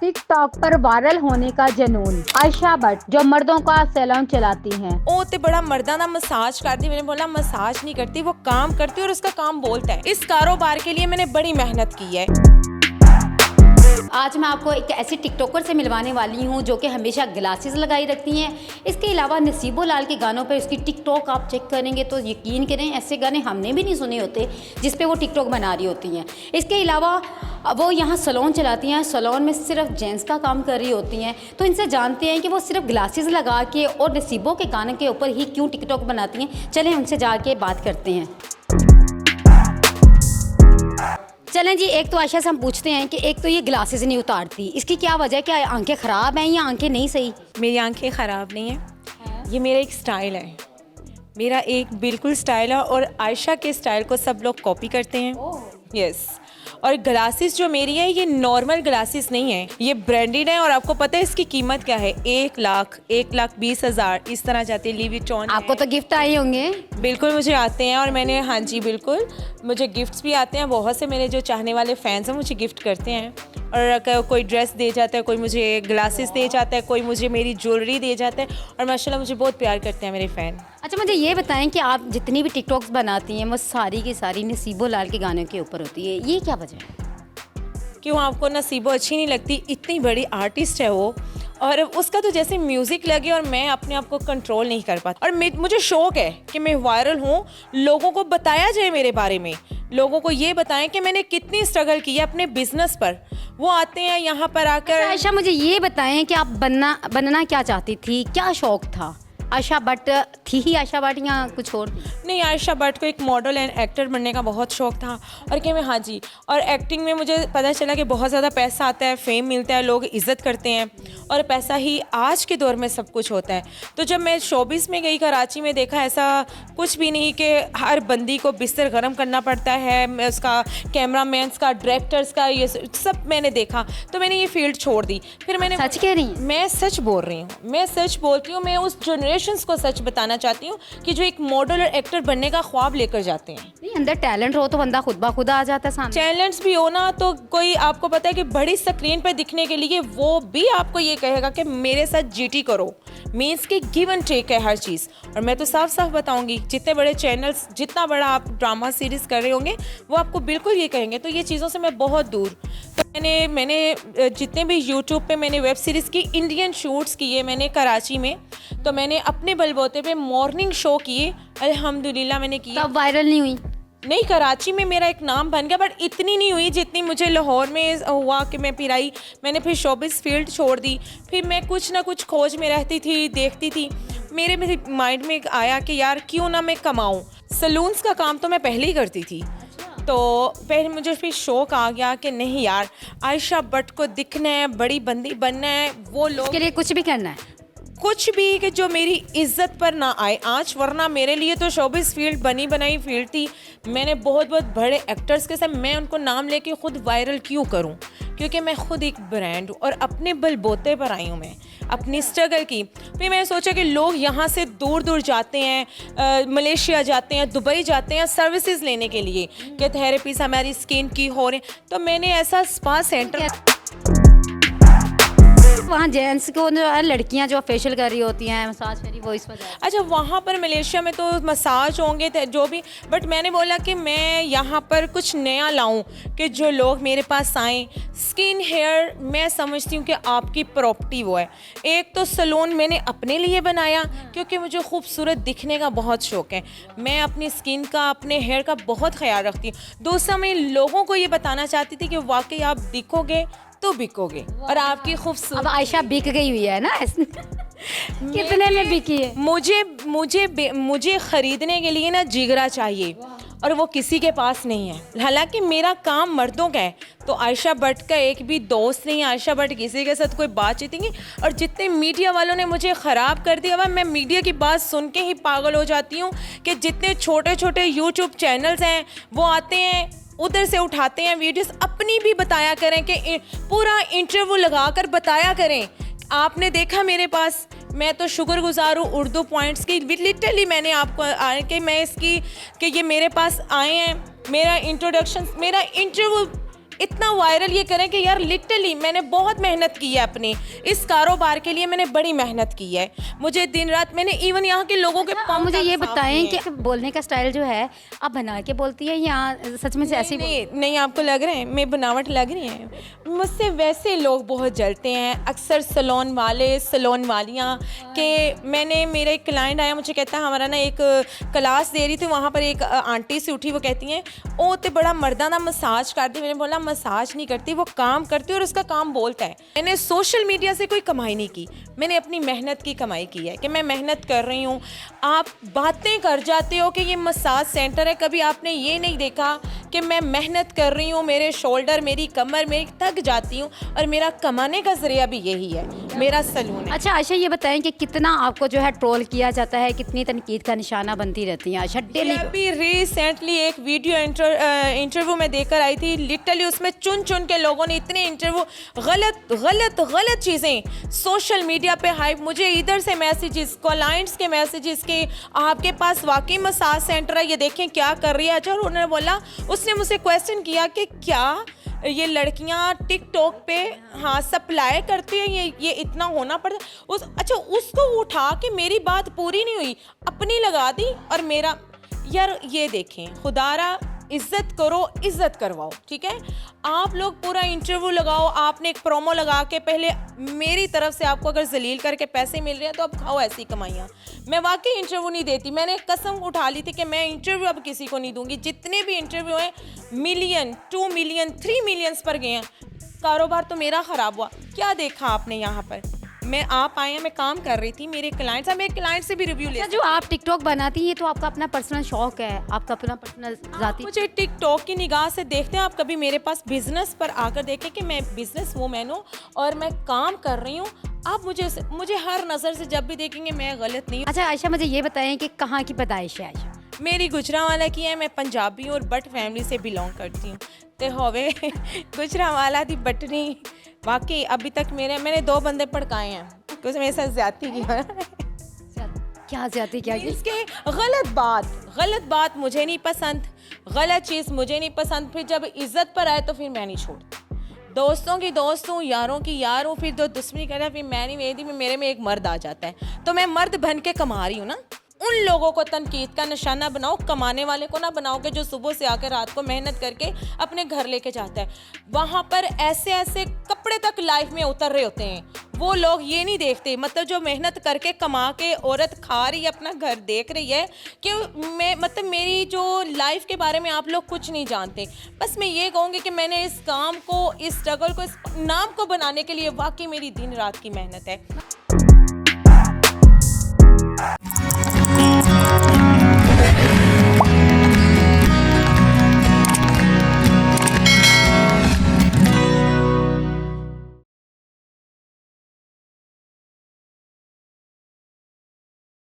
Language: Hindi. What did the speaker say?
टिकटॉक पर वायरल होने का जुनून। आयशा भट्ट जो मर्दों का सैलून चलाती हैं। ਉਹ ਤੇ ਬੜਾ ਮਰਦਾਂ ਦਾ ਮਸਾਜ ਕਰਦੀ। मैंने बोला मसाज नहीं करती, वो काम करती है और उसका काम बोलता है। इस कारोबार के लिए मैंने बड़ी मेहनत की है। आज मैं आपको एक ऐसी टिकटॉकर से मिलवाने वाली हूँ जो कि हमेशा ग्लासेस लगाई रखती हैं। इसके अलावा नसीबो लाल के गानों पर उसकी टिकटॉक आप चेक करेंगे तो यकीन करें ऐसे गाने हमने भी नहीं सुने होते जिस पे वो टिकटॉक बना रही होती हैं। इसके अलावा वो यहाँ सैलून चलाती हैं, सैलून में सिर्फ जेंट्स का काम कर रही होती हैं। तो इनसे जानते हैं कि वो सिर्फ ग्लासेस लगा के और नसीबों के गाने के ऊपर ही क्यों टिकटॉक बनाती हैं। चलें उनसे जाके बात करते हैं। चलें जी, एक तो आयशा से हम पूछते हैं कि एक तो ये ग्लासेस नहीं उतारती, इसकी क्या वजह है? क्या आंखें ख़राब हैं या आंखें नहीं सही? मेरी आंखें ख़राब नहीं है, ये मेरा एक स्टाइल है। मेरा एक बिल्कुल स्टाइल है और आयशा के स्टाइल को सब लोग कॉपी करते हैं। यस। और ग्लासेस जो मेरी है ये नॉर्मल ग्लासेस नहीं है, ये ब्रांडेड है। और आपको पता है इसकी कीमत क्या है? 1,20,000 इस तरह जाती है। लीवी टॉन आपको तो गिफ्ट आए होंगे। बिल्कुल मुझे आते हैं और मैंने, हाँ जी बिल्कुल, मुझे गिफ्ट्स भी आते हैं। बहुत से मेरे जो चाहने वाले फैंस हैं मुझे गिफ्ट करते हैं। और कोई ड्रेस दे जाता है, कोई मुझे ग्लासेस दे जाता है, कोई मुझे मेरी ज्वेलरी दे जाता है। और माशाल्लाह मुझे बहुत प्यार करते हैं मेरे फ़ैन। अच्छा, मुझे ये बताएं कि आप जितनी भी टिकटॉक्स बनाती हैं वो सारी की सारी नसीबो लाल के गानों के ऊपर होती है, ये क्या वजह है? क्यों आपको नसीबो अच्छी नहीं लगती? इतनी बड़ी आर्टिस्ट है वो, और उसका तो जैसे म्यूज़िक लगे और मैं अपने आप को कंट्रोल नहीं कर पाती। और मुझे शौक़ है कि मैं वायरल हूँ, लोगों को बताया जाए मेरे बारे में, लोगों को ये बताएं कि मैंने कितनी स्ट्रगल की है अपने बिजनेस पर। वो आते हैं यहाँ पर आकर। आयशा, मुझे ये बताएं कि आप बनना क्या चाहती थी, क्या शौक़ था? आयशा भट्ट थी ही आयशा भट्ट या कुछ और? नहीं, आयशा भट्ट को एक मॉडल एंड एक्टर बनने का बहुत शौक़ था। और कि मैं, हाँ जी, और एक्टिंग में मुझे पता चला कि बहुत ज़्यादा पैसा आता है, फेम मिलता है, लोग इज़्ज़त करते हैं और पैसा ही आज के दौर में सब कुछ होता है। तो जब मैं शोबिस में गई कराची में, देखा ऐसा कुछ भी नहीं कि हर बंदी को बिस्तर गर्म करना पड़ता है, उसका कैमरामैन्स का, डायरेक्टर्स का, ये सब मैंने देखा। तो मैंने ये फील्ड छोड़ दी। फिर मैंने, सच कह रही? मैं सच बोल रही हूँ, मैं सच बोलती हूँ। मैं उस जनरेशन को सच बताना चाहती हूँ कि जो एक मॉडल और एक्टर बनने का ख्वाब लेकर जाते हैं। नहीं, अंदर टैलेंट हो तो बंदा खुद ब खुद आ जाता है सामने। टैलेंट्स भी हो ना तो कोई, आपको पता है कि बड़ी स्क्रीन पर दिखने के लिए वो भी आपको ये कहेगा कि मेरे साथ जीटी करो। मीन्स के गिव एंड टेक है हर चीज़। और मैं तो साफ साफ बताऊंगी, जितने बड़े चैनल्स, जितना बड़ा आप ड्रामा सीरीज़ कर रहे होंगे, वो आपको बिल्कुल ये कहेंगे। तो ये चीज़ों से मैं बहुत दूर। तो मैंने जितने भी यूट्यूब पे मैंने वेब सीरीज़ की इंडियन शूट्स किए मैंने कराची में, तो मैंने अपने बलबूते पे मॉर्निंग शो किए, अल्हम्दुलिल्लाह मैंने किया। तब वायरल नहीं हुई? नहीं, कराची में मेरा एक नाम बन गया, बट इतनी नहीं हुई जितनी मुझे लाहौर में हुआ कि मैं फिर आई। मैंने फिर शोबिस फील्ड छोड़ दी। फिर मैं कुछ ना कुछ खोज में रहती थी, देखती थी। मेरे माइंड में आया कि यार क्यों ना मैं कमाऊँ। सलून्स का काम तो मैं पहले ही करती थी। तो पहले मुझे फिर शौक़ आ गया कि नहीं यार, आयशा भट्ट को दिखना है, बड़ी बंदी बनना है। वो लोग के लिए कुछ भी करना है, कुछ भी कि जो मेरी इज्जत पर ना आए आँच। वरना मेरे लिए तो शोबिस फील्ड बनी बनाई फील्ड थी। मैंने बहुत बड़े एक्टर्स के साथ, मैं उनको नाम लेके खुद वायरल क्यों करूं? क्योंकि मैं खुद एक ब्रांड हूँ और अपने बलबूते पर आई हूँ, मैं अपनी स्ट्रगल की। फिर मैंने सोचा कि लोग यहाँ से दूर दूर जाते हैं, मलेशिया जाते हैं, दुबई जाते हैं सर्विसेज लेने के लिए कि थेरेपीज हमारी स्किन की हो रही। तो मैंने ऐसा स्पा सेंटर, वहाँ जेंट्स को जो है, लड़कियाँ जो फेशियल कर रही होती हैं, मसाज करी, वो इस वजह। अच्छा, वहाँ पर मलेशिया में तो मसाज होंगे जो भी, बट मैंने बोला कि मैं यहाँ पर कुछ नया लाऊं कि जो लोग मेरे पास आएँ। स्किन हेयर मैं समझती हूँ कि आपकी प्रॉपर्टी वो है। एक तो सैलून मैंने अपने लिए बनाया क्योंकि मुझे खूबसूरत दिखने का बहुत शौक़ है। मैं अपनी स्किन का, अपने हेयर का बहुत ख्याल रखती हूँ। दूसरा, मैं लोगों को ये बताना चाहती थी कि वाकई आप दिखोगे तो बिकोगे और आपकी खूबसूरत। अब आयशा बिक गई हुई है ना कितने में बिकी है? मुझे खरीदने के लिए ना जिगरा चाहिए और वो किसी के पास नहीं है। हालांकि मेरा काम मर्दों का है, तो आयशा भट्ट का एक भी दोस्त नहीं है। आयशा भट्ट किसी के साथ कोई बातचीत नहीं। और जितने मीडिया वालों ने मुझे ख़राब कर दिया हुआ, मैं मीडिया की बात सुन के ही पागल हो जाती हूँ कि जितने छोटे छोटे यूट्यूब चैनल्स हैं वो आते हैं, उधर से उठाते हैं वीडियोस। अपनी भी बताया करें कि पूरा इंटरव्यू लगाकर बताया करें। आपने देखा मेरे पास, मैं तो शुक्रगुजार हूँ उर्दू पॉइंट्स की। लिटरली मैंने आपको कि मैं इसकी कि ये मेरे पास आए हैं, मेरा इंट्रोडक्शन, मेरा इंटरव्यू इतना वायरल ये करें कि यार लिटरली मैंने बहुत मेहनत की है अपने इस कारोबार के लिए, मैंने बड़ी मेहनत की है। मुझे दिन रात मैंने इवन यहाँ के लोगों के आप मुझे ये बताएं कि बोलने का स्टाइल जो है आप बना के बोलती है या सच में से ऐसे ही नहीं, नहीं आपको लग रहा है मैं बनावट लग रही है? मुझसे वैसे लोग बहुत जलते हैं, अक्सर सलोन वाले सलोन वालियाँ के। मेरा एक क्लाइंट आया, मुझे कहता है हमारा ना एक क्लास दे रही थी, वहाँ पर एक आंटी से उठी, वो कहती हैं ओ ते बड़ा मर्दा ना मसाज करती। मैंने बोला मसाज नहीं करती, वो काम करती है और उसका काम बोलता है। मैंने सोशल मीडिया से कोई कमाई नहीं की, मैंने अपनी मेहनत की कमाई की है कि मैं मेहनत कर रही हूँ। आप बातें कर जाते हो कि ये मसाज सेंटर है, कभी आपने ये नहीं देखा कि मैं मेहनत कर रही हूँ, मेरे शोल्डर मेरी कमर मेरी थक जाती हूँ और मेरा कमाने का जरिया भी यही है, मेरा सलून है। अच्छा आयशा ये बताएं कि कितना आपको जो है ट्रोल किया जाता है, कितनी तनकीद का निशाना बनती रहती है आयशा डेली? अभी रिसेंटली एक वीडियो इंटरव्यू में देकर आई थी, लिटरली उसमें चुन चुन के लोगों ने इतने इंटरव्यू गलत चीज़ें सोशल मीडिया पे हाइप, मुझे इधर से मैसेजेस, क्लाइंट्स के मैसेजेस के आपके पास वाकई मसाज सेंटर है, ये देखें क्या कर रही है। अच्छा उन्होंने बोला, उसने मुझसे क्वेश्चन किया कि क्या ये लड़कियां टिकटॉक पे हाँ सप्लाई करती हैं, ये इतना होना पड़ता अच्छा उसको उठा के मेरी बात पूरी नहीं हुई अपनी लगा दी और मेरा। यार ये देखें, खुदारा इज्जत करो, इज्जत करवाओ, ठीक है? आप लोग पूरा इंटरव्यू लगाओ, आपने एक प्रोमो लगा के पहले मेरी तरफ से आपको अगर जलील करके पैसे मिल रहे हैं तो अब खाओ ऐसी कमाइयाँ। मैं वाकई इंटरव्यू नहीं देती, मैंने कसम उठा ली थी कि मैं इंटरव्यू अब किसी को नहीं दूंगी। जितने भी इंटरव्यू हैं मिलियन 2 मिलियन 3 मिलियंस पर गए हैं, कारोबार तो मेरा ख़राब हुआ। क्या देखा आपने यहाँ पर? मैं आप आए हैं, मैं काम कर रही थी, मेरे क्लाइंट्स हैं, मेरे क्लाइंट से भी रिव्यू ले। जो आप टिकटॉक बनाती हैं तो आपका अपना पर्सनल शौक है, आपका अपना पर्सनल जाती? मुझे टिकटॉक की निगाह से देखते हैं आप, कभी मेरे पास बिजनेस पर आकर देखें कि मैं बिजनेस वूमेन हूँ और मैं काम कर रही हूँ। आप मुझे हर नज़र से जब भी देखेंगे मैं गलत नहीं हूँ। अच्छा आयशा मुझे ये बताएं कि कहाँ की पैदाइश है आयशा? मेरी गुजरांवाला की है, मैं पंजाबी हूँ और बट फैमिली से बिलोंग करती हूँ। तो होवे गुजरांवाला दी बटनी वाकई अभी तक मैंने 2 बंदे पड़काए हैं कुछ मेरे साथ ज्यादती की। क्या ज्यादती क्या की? इसके गलत बात मुझे नहीं पसंद, गलत चीज़ मुझे नहीं पसंद। फिर जब इज्जत पर आए तो फिर मैं नहीं छोड़ती। दोस्तों की दोस्त हूँ, यारों की यार हूँ, फिर जो दुश्मनी करे फिर मैं नहीं वेदी में मेरे में एक मर्द आ जाता है। तो मैं मर्द बन के कमा रही हूँ ना। उन लोगों को तनकीद का निशाना बनाओ, कमाने वाले को ना बनाओ कि जो सुबह से आकर रात को मेहनत करके अपने घर लेके जाता है। वहाँ पर ऐसे कपड़े तक लाइफ में उतर रहे होते हैं, वो लोग ये नहीं देखते। मतलब जो मेहनत करके कमा के औरत खा रही है, अपना घर देख रही है, कि मेरी जो लाइफ के बारे में आप लोग कुछ नहीं जानते। बस मैं ये कहूँगी कि मैंने इस काम को, इस स्ट्रगल को, इस नाम को बनाने के लिए वाकई मेरी दिन रात की मेहनत है।